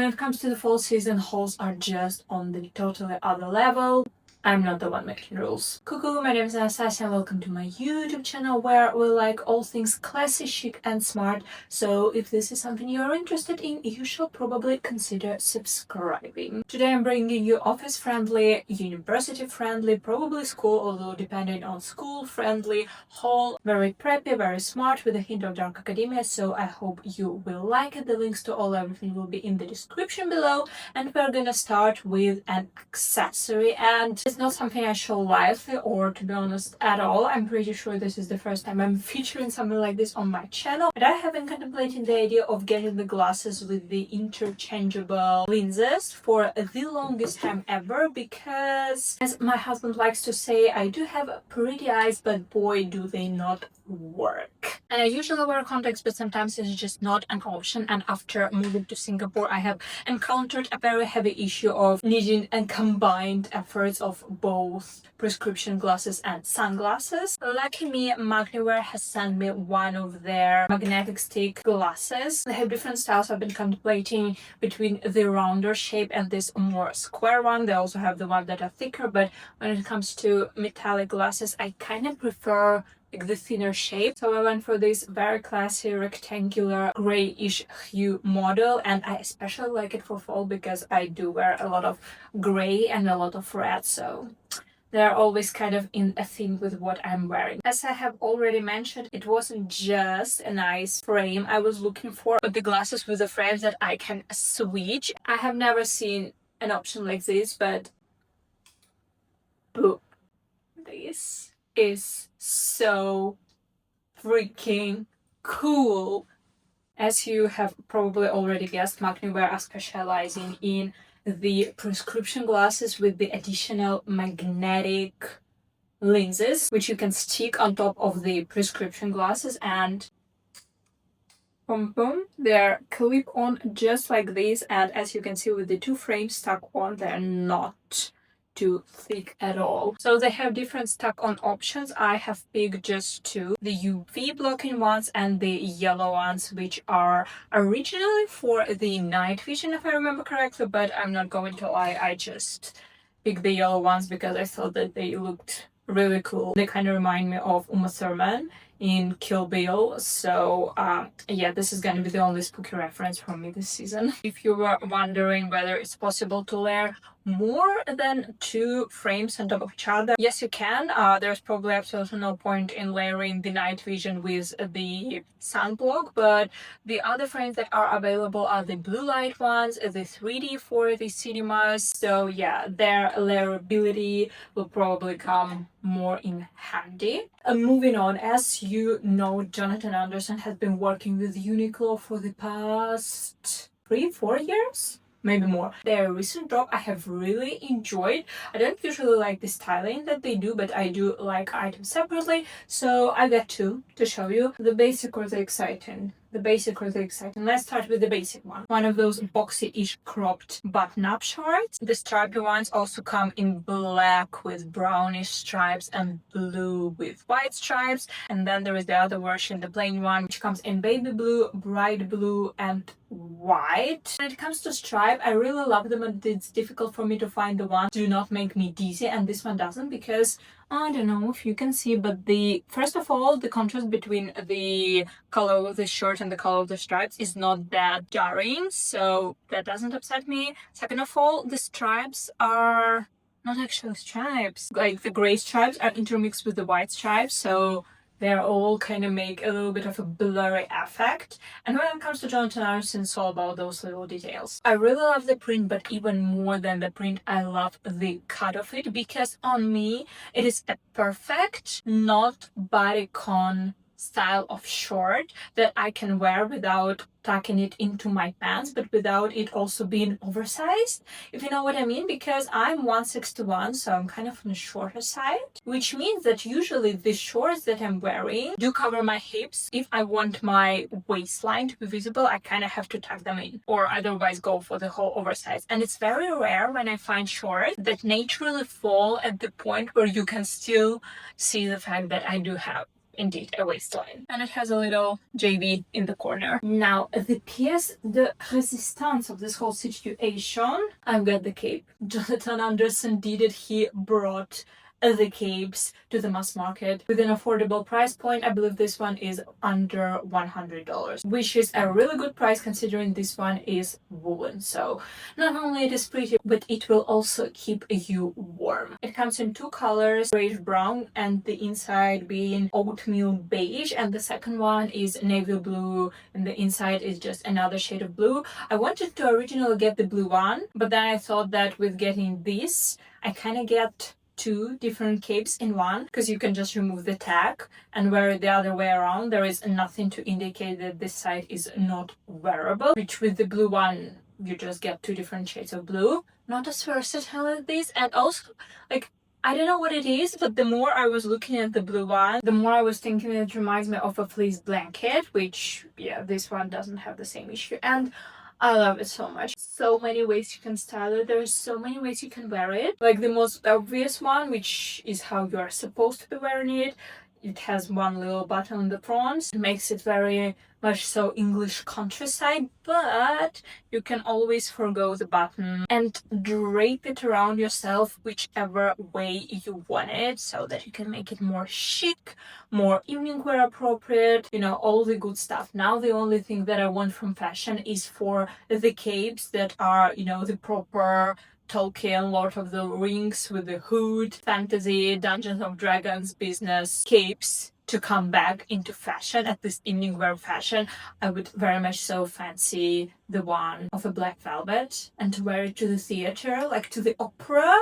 when it comes to the fall season, hauls are just on the totally other level. I'm not the one making rules. Cuckoo, my name is Anastasiia and welcome to my YouTube channel where we like all things classy, chic and smart. So if this is something you're interested in, you should probably consider subscribing. Today I'm bringing you office-friendly, university-friendly, probably school, although depending on school, friendly haul. Very preppy, very smart with a hint of dark academia, so I hope you will like it. The links to everything will be in the description below. And we're gonna start with an accessory, and it's not something I show lightly or, to be honest, at all. I'm pretty sure this is the first time I'm featuring something like this on my channel, but I have been contemplating the idea of getting the glasses with the interchangeable lenses for the longest time ever, because as my husband likes to say, I do have pretty eyes, but boy do they not work. And I usually wear contacts, but sometimes it's just not an option, and after moving to Singapore I have encountered a very heavy issue of needing a combined efforts of both prescription glasses and sunglasses. Lucky me, Magnewear has sent me one of their magnetic stick glasses. They have different styles. I've been contemplating between the rounder shape and this more square one. They also have the ones that are thicker, but when it comes to metallic glasses, I kind of prefer the thinner shape. So I went for this very classy rectangular grayish hue model, and I especially like it for fall because I do wear a lot of gray and a lot of red, so they're always kind of in a theme with what I'm wearing. As I have already mentioned, it wasn't just a nice frame I was looking for, but the glasses with the frames that I can switch. I have never seen an option like this, but boom, this is so freaking cool. As you have probably already guessed, Magnewear are specializing in the prescription glasses with the additional magnetic lenses, which you can stick on top of the prescription glasses, and boom boom, they're clip on just like this. And as you can see, with the two frames stuck on, they're not too thick at all. So they have different stuck on options. I have picked just two, the UV blocking ones and the yellow ones, which are originally for the night vision if I remember correctly, but I'm not going to lie, I just picked the yellow ones because I thought that they looked really cool. They kind of remind me of Uma Thurman in Kill Bill, so yeah, this is gonna be the only spooky reference from me this season. If you were wondering whether it's possible to layer more than two frames on top of each other, yes you can. There's probably absolutely no point in layering the night vision with the sunblock, but the other frames that are available are the blue light ones, the 3D for the cinemas, so yeah, their layerability will probably come more in handy. Moving on, as you know, Jonathan Anderson has been working with Uniqlo for the past 3-4 years, maybe more. Their recent drop I have really enjoyed. I don't usually like the styling that they do, but I do like items separately, so I got two to show you. The basic or the exciting? The basic or the exciting? Let's start with the basic one. One of those boxy-ish cropped button-up shorts. The stripy ones also come in black with brownish stripes and blue with white stripes. And then there is the other version, the plain one, which comes in baby blue, bright blue, and white. When it comes to stripe, I really love them, and it's difficult for me to find the ones do not make me dizzy, and this one doesn't, because I don't know if you can see, but first of all, the contrast between the color of the shirt and the color of the stripes is not that jarring, so that doesn't upset me. Second of all, the stripes are not actually stripes. Like, the gray stripes are intermixed with the white stripes, so they're all kind of make a little bit of a blurry effect. And when it comes to Jonathan Anderson, it's all about those little details. I really love the print, but even more than the print, I love the cut of it, because on me, it is a perfect, not bodycon style of short that I can wear without tucking it into my pants, but without it also being oversized, if you know what I mean, because I'm 161, so I'm kind of on the shorter side, which means that usually the shorts that I'm wearing do cover my hips. If I want my waistline to be visible, I kind of have to tuck them in, or otherwise go for the whole oversize. And it's very rare when I find shorts that naturally fall at the point where you can still see the fact that I do have indeed a waistline. And it has a little JB in the corner. Now, the pièce de résistance of this whole situation, I've got the cape. Jonathan Anderson did it. He brought the capes to the mass market with an affordable price point. I believe this one is under $100, which is a really good price considering this one is woolen. So not only it is pretty, but it will also keep you warm. It comes in two colors, grayish brown and the inside being oatmeal beige, and the second one is navy blue and the inside is just another shade of blue. I wanted to originally get the blue one, but then I thought that with getting this, I kind of get two different capes in one, because you can just remove the tag and wear it the other way around. There is nothing to indicate that this side is not wearable, which with the blue one you just get two different shades of blue. Not as versatile as this, and also like I don't know what it is, but the more I was looking at the blue one, the more I was thinking it reminds me of a fleece blanket, which yeah, this one doesn't have the same issue, and I love it so much. So many ways you can style it. There's so many ways you can wear it. Like the most obvious one, which is how you are supposed to be wearing it. It has one little button on the front. It makes it very much so English countryside, but you can always forgo the button and drape it around yourself whichever way you want it, so that you can make it more chic, more evening wear appropriate, you know, all the good stuff. Now the only thing that I want from fashion is for the capes that are, you know, the proper Tolkien, Lord of the Rings with the hood, fantasy, Dungeons of Dragons business capes to come back into fashion, at least evening wear fashion. I would very much so fancy the one of a black velvet and to wear it to the theater, like to the opera.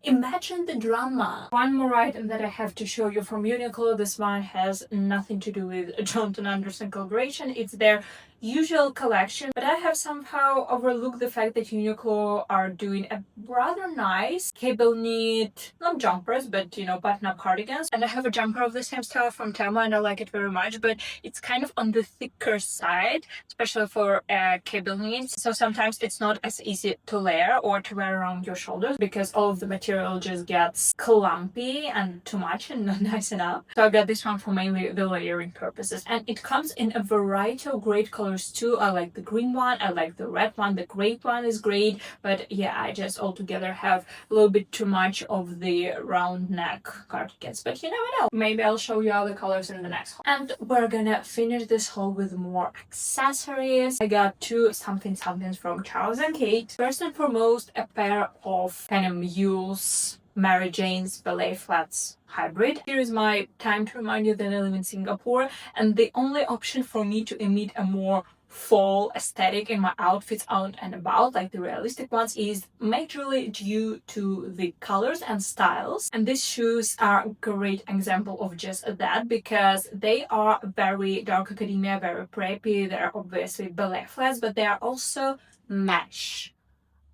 Imagine the drama. One more item that I have to show you from Uniqlo. This one has nothing to do with Jonathan Anderson collaboration. It's their usual collection, but I have somehow overlooked the fact that Uniqlo are doing a rather nice cable knit, not jumpers, but you know, button-up cardigans. And I have a jumper of the same style from Tama and I like it very much, but it's kind of on the thicker side, especially for cable knits. So sometimes it's not as easy to layer or to wear around your shoulders because all of the material just gets clumpy and too much and not nice enough. So I got this one for mainly the layering purposes, and it comes in a variety of great colors too. I like the green one, I like the red one, the gray one is great, but yeah, I just altogether have a little bit too much of the round neck cardigans, but you never know, maybe I'll show you other colors in the next haul. And we're gonna finish this haul with more accessories. I got two somethings from Charles&Keith. First and foremost, a pair of kind of mules, Mary Jane's Ballet flats hybrid. Here is my time to remind you that I live in Singapore, and the only option for me to emit a more fall aesthetic in my outfits out and about, like the realistic ones, is majorly due to the colors and styles. And these shoes are a great example of just that, because they are very dark academia, very preppy. They're obviously ballet flats, but they are also mesh,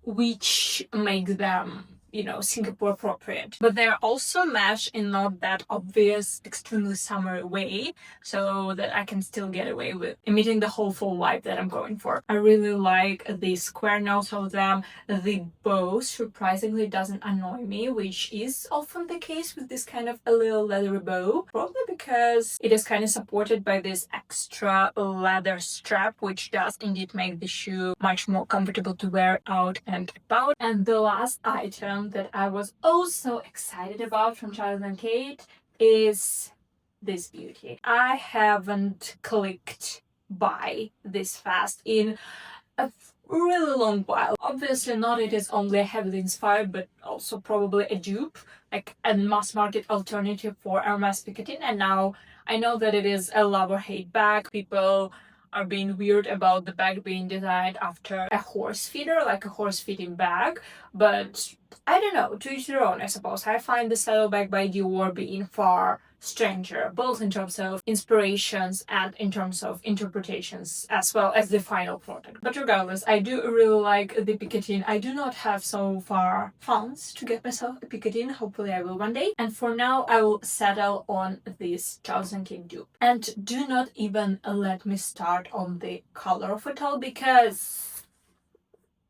which makes them, you know, Singapore appropriate. But they're also mesh in not that obvious, extremely summery way, so that I can still get away with emitting the whole fall vibe that I'm going for. I really like the square nose of them. The bow surprisingly doesn't annoy me, which is often the case with this kind of a little leathery bow, probably because it is kind of supported by this extra leather strap, which does indeed make the shoe much more comfortable to wear out and about. And the last item that I was also excited about from Charles&Keith is this beauty. I haven't clicked buy this fast in a really long while. Obviously not it is only heavily inspired, but also probably a dupe, like a mass market alternative for Hermes Picotin. And now I know that it is a love or hate bag. People are being weird about the bag being designed after a horse feeder, like a horse feeding bag, but I don't know, to each their own, I suppose. I find the saddlebag by Dior being far stranger, both in terms of inspirations and in terms of interpretations, as well as the final product. But regardless, I do really like the Picotin. I do not have so far funds to get myself a Picotin. Hopefully I will one day. And for now, I will settle on this Charles&Keith dupe. And do not even let me start on the color of it all, because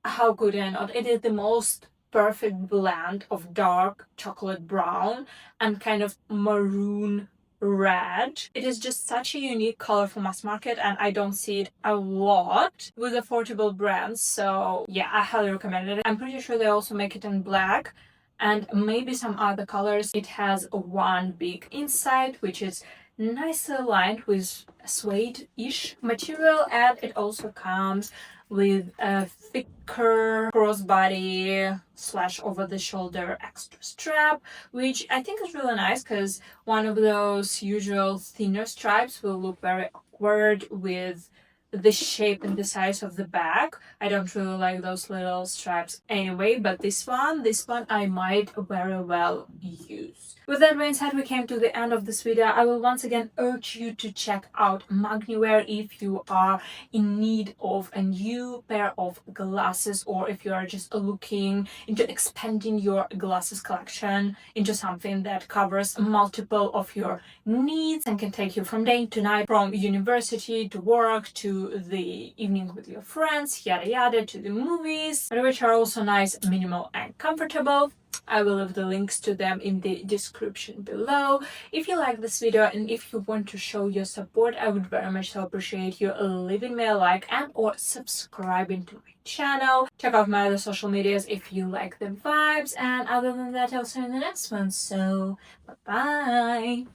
how could I not? It is the most perfect blend of dark chocolate brown and kind of maroon red. It is just such a unique color for mass market, and I don't see it a lot with affordable brands. So yeah, I highly recommend it. I'm pretty sure they also make it in black and maybe some other colors. It has one big inside, which is nicely lined with suede-ish material, and it also comes with a thicker crossbody / over-the-shoulder extra strap, which I think is really nice because one of those usual thinner stripes will look very awkward with the shape and the size of the bag. I don't really like those little stripes anyway, but this one I might very well use. With that being said, we came to the end of this video. I will once again urge you to check out Magnewear if you are in need of a new pair of glasses, or if you are just looking into expanding your glasses collection into something that covers multiple of your needs and can take you from day to night, from university to work to the evening with your friends, yada yada, to the movies, which are also nice, minimal and comfortable. I will leave the links to them in the description below. If you like this video and if you want to show your support, I would very much so appreciate you leaving me a like and or subscribing to my channel. Check out my other social medias if you like the vibes, and other than that, I'll see you in the next one. So bye bye.